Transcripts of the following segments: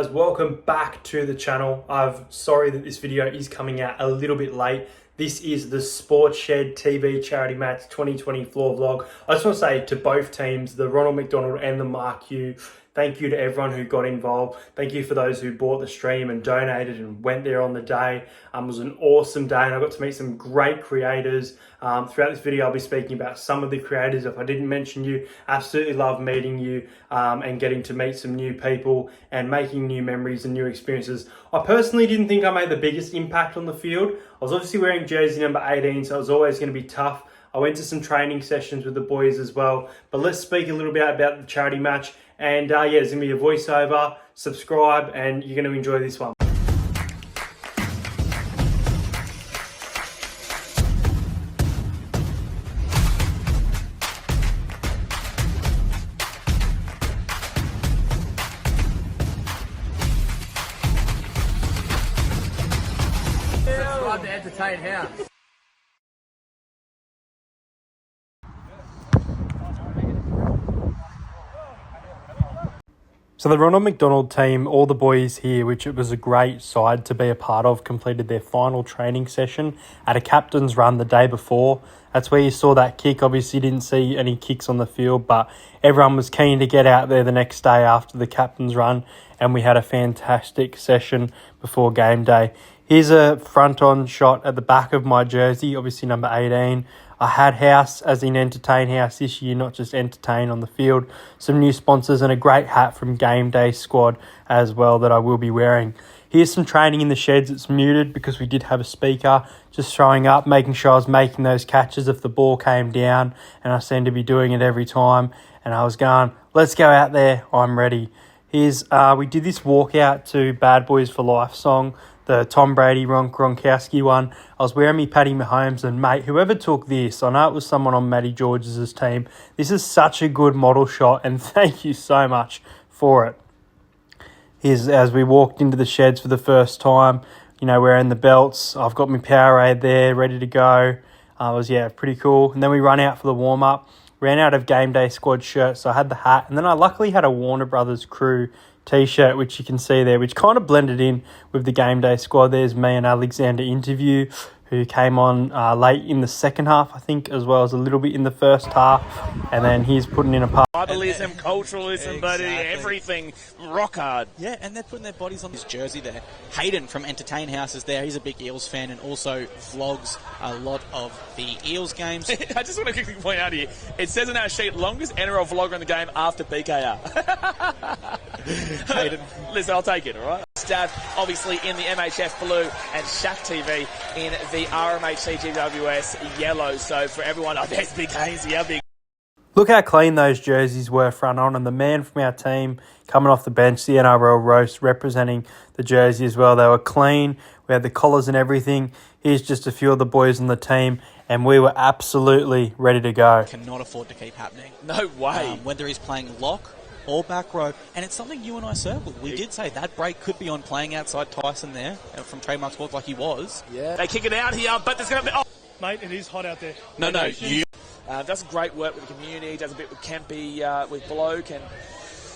guys, welcome back to the channel. I'm sorry that this video is coming out a little bit late. This is the Sportshed TV Charity Match 2020 floor vlog. I just want to say to both teams, the Ronald McDonald and the Mark Hugh, thank you to everyone who got involved. Thank you for those who bought the stream and donated and went there on the day. It was an awesome day and I got to meet some great creators. Throughout this video, I'll be speaking about some of the creators. If I didn't mention you, absolutely love meeting you and getting to meet some new people and making new memories and new experiences. I personally didn't think I made the biggest impact on the field. I was obviously wearing jersey number 18, so it was always going to be tough. I went to some training sessions with the boys as well. But let's speak a little bit about the charity match. And yeah, it's going to be a voiceover. Subscribe and you're going to enjoy this one. Subscribe to Entertain House. So the Ronald McDonald team, all the boys here, which it was a great side to be a part of, completed their final training session at a captain's run the day before. That's where you saw that kick. Obviously you didn't see any kicks on the field, but everyone was keen to get out there the next day after the captain's run, and we had a fantastic session before game day. Here's a front-on shot at the back of my jersey, obviously number 18. I had House as in Entertain House this year, not just Entertain on the field. Some new sponsors and a great hat from Game Day Squad as well that I will be wearing. Here's some training in the sheds. It's muted because we did have a speaker just showing up, making sure I was making those catches if the ball came down, and I seemed to be doing it every time. And I was going, let's go out there, I'm ready. Here's we did this walkout to Bad Boys for Life song, the Tom Brady, Ron Gronkowski one. I was wearing me Patty Mahomes, and mate, whoever took this, I know it was someone on Matty George's team. This is such a good model shot, and thank you so much for it. Here's as we walked into the sheds for the first time, you know, wearing the belts. I've got my Powerade there, ready to go. It was, yeah, pretty cool. And then we run out for the warm-up. Ran out of Game Day Squad shirts, so I had the hat. And then I luckily had a Warner Brothers Crew t-shirt, which you can see there, which kind of blended in with the Game Day Squad. There's me and Alexander interview, who came on late in the second half, I think, as well as a little bit in the first half. And then he's putting in a part. Tribalism, culturalism, exactly. Buddy, everything rock hard. Yeah, and they're putting their bodies on this jersey there. Hayden from Entertain House is there. He's a big Eels fan and also vlogs a lot of the Eels games. I just want to quickly point out here, it says on our sheet, longest NRL vlogger in the game after BKR. Hayden. Listen, I'll take it, all right? Staff, obviously, in the MHF blue and Shaq TV in the RMHC GWS yellow. So for everyone, oh, there's Big Hainsey, how big. Look how clean those jerseys were front on, and the man from our team coming off the bench, the NRL roast, representing the jersey as well. They were clean. We had the collars and everything. Here's just a few of the boys on the team, and we were absolutely ready to go. Cannot afford to keep happening. No way. Whether he's playing lock or back row, and it's something you and I circled. We did say that break could be on playing outside Tyson there from Trademark Sports like he was. Yeah. They kick it out here, but there's going to be... Oh. Mate, it is hot out there. No, you... does great work with the community, does a bit with Kempy, with Bloke, and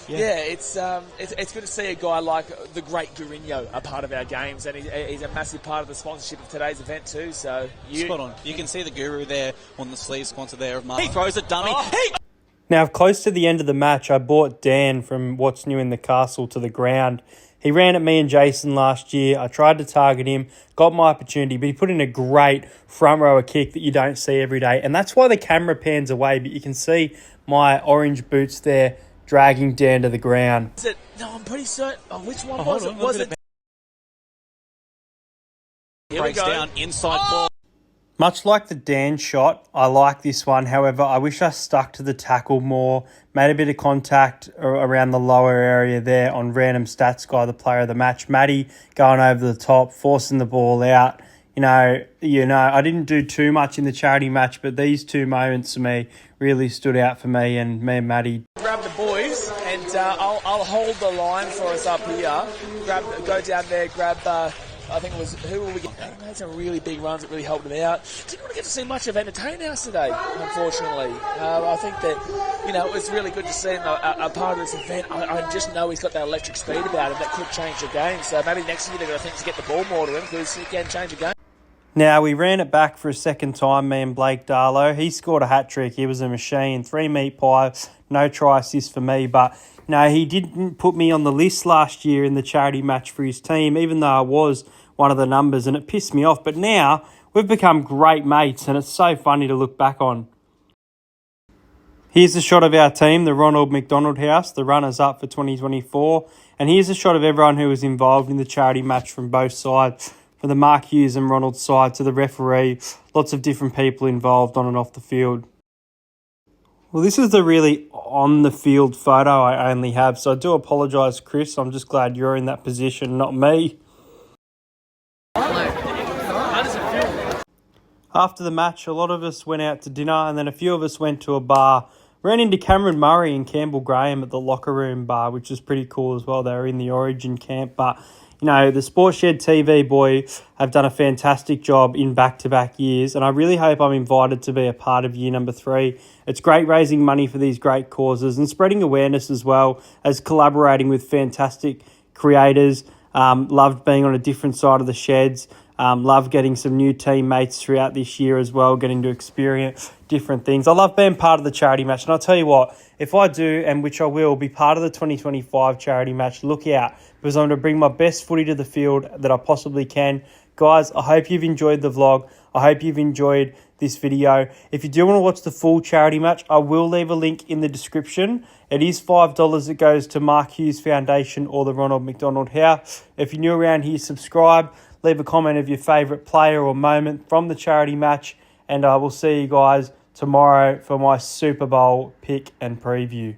yeah, it's good to see a guy like the great Gurinho a part of our games, and he's a massive part of the sponsorship of today's event too. So spot on. You can see the Guru there on the sleeve sponsor there of Mark. He throws a dummy. Oh. Now, close to the end of the match, I brought Dan from What's New in the Castle to the ground. He ran at me and Jason last year. I tried to target him, got my opportunity, but he put in a great front rower kick that you don't see every day. And that's why the camera pans away, but you can see my orange boots there dragging Dan to the ground. Is it? No, I'm pretty certain. Oh, which one was it? Was it? Here we breaks go. Down inside ball. Much like the Dan shot, I like this one. However, I wish I stuck to the tackle more, made a bit of contact around the lower area there on Random Stats Guy, the player of the match. Matty going over the top, forcing the ball out. You know, I didn't do too much in the charity match, but these two moments for me really stood out for me and Matty. Grab the boys, and I'll hold the line for us up here. Go down there, grab I think it was, who were we getting? They made some really big runs that really helped them out. Didn't really get to see much of Entertain House today, unfortunately. I think that, it was really good to see him a part of this event. I just know he's got that electric speed about him that could change the game. So maybe next year they're going to think to get the ball more to him because he can change the game. Now, we ran it back for a second time, me and Blake Darlow. He scored a hat-trick. He was a machine. 3 meat pies, no try assist for me. But, he didn't put me on the list last year in the charity match for his team, even though I was one of the numbers, and it pissed me off. But now, we've become great mates, and it's so funny to look back on. Here's a shot of our team, the Ronald McDonald house, the runners-up for 2024. And here's a shot of everyone who was involved in the charity match from both sides. From the Mark Hughes and Ronald side to the referee, lots of different people involved on and off the field. Well, this is the really on-the-field photo I only have, so I do apologise, Chris. I'm just glad you're in that position, not me. After the match, a lot of us went out to dinner, and then a few of us went to a bar. Ran into Cameron Murray and Campbell Graham at the locker room bar, which was pretty cool as well. They were in the Origin camp, but the Sportshed TV boys have done a fantastic job in back-to-back years, and I really hope I'm invited to be a part of year number 3. It's great raising money for these great causes and spreading awareness as well as collaborating with fantastic creators. Loved being on a different side of the sheds. Love getting some new teammates throughout this year as well, getting to experience different things. I love being part of the charity match, and I'll tell you what, if I do, and which I will, be part of the 2025 charity match, look out, because I'm going to bring my best footy to the field that I possibly can. Guys, I hope you've enjoyed the vlog. I hope you've enjoyed this video. If you do want to watch the full charity match, I will leave a link in the description. It is $5 that goes to Mark Hughes Foundation or the Ronald McDonald House. If you're new around here, subscribe. Leave a comment of your favourite player or moment from the charity match. And I will see you guys tomorrow for my Super Bowl pick and preview.